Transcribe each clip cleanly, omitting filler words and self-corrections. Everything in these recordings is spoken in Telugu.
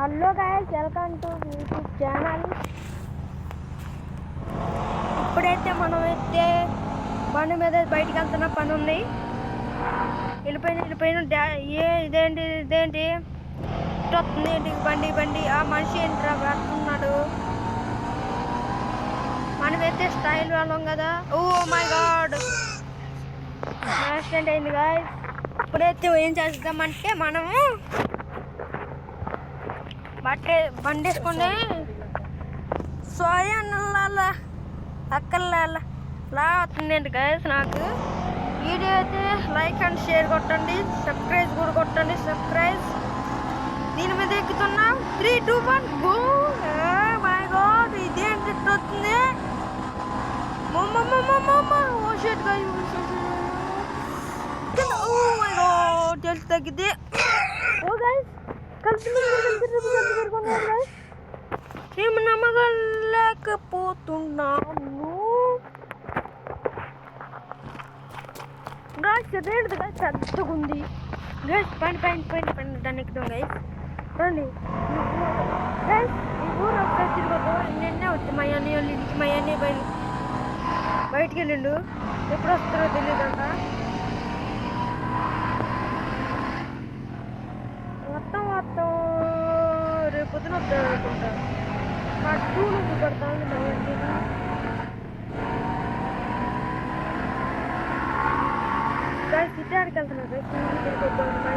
Hello guys, welcome to YouTube channel. ఇప్పుడైతే మనమైతే బండి మీద బయటికి వెళ్తున్న పని ఉంది. వెళ్ళిపోయిన ఇదేంటి వస్తుంది ఏంటి బండి ఆ మనిషి ఏంట్రా పెడుతున్నాడు. మనమైతే స్టైల్ వాళ్ళం కదా. ఓ మై గాడ్, యాక్సిడెంట్ అయింది గాయస్. ఇప్పుడైతే ఏం చేద్దామంటే మనము బండి వేసుకుని సోయా అక్కర్లా వస్తుందండి గైస్. నాకు వీడియో అయితే లైక్ అండ్ షేర్ కొట్టండి, సబ్స్క్రైబ్ కూడా కొట్టండి. దీని మీద ఎక్కుతున్నాం. 3, 2, 1 గో. మై గాడ్, ఇదేంటి వస్తుంది. Oh shit guys, oh my god, తెలిసి తగ్గితే. ఓ గైస్, ఏం నమ్మగలేకపోతున్నాను. గాయస్ అదేంటిది గాయస్, పెద్దగా ఉంది గాయస్. పైన దాన్ని ఎక్కుదాం గాయస్. రండి గాయస్, ఈ ఊరు ఒకసారి తిరగదు. నిన్నే వచ్చి మా అన్నయ్య వాళ్ళ ఇంటికి. మా అన్నయ్య బయటికి వెళ్ళిండు. ఎప్పుడు వస్తారో తెలియదంట. మొత్తం రేపు పొద్దున వస్తారు అనుకుంటా. పట్టు నువ్వు పడతాను మా ఇంటికి. గాయస్ సిద్ధానికి వెళ్తున్నా గాయస్. ఇంటికి వద్దాం. మా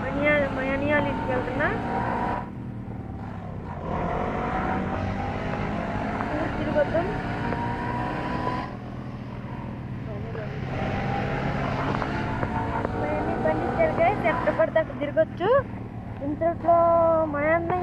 అన్నయ్య వాళ్ళ ఇంటికి వెళ్తున్నా. తిరిగొద్దాం. మా అన్నయ్య బండి ఇచ్చారు గాయస్. ఎక్కడ పడితే అక్కడ తిరగొచ్చు. ఇంతలో మా అన్నయ్య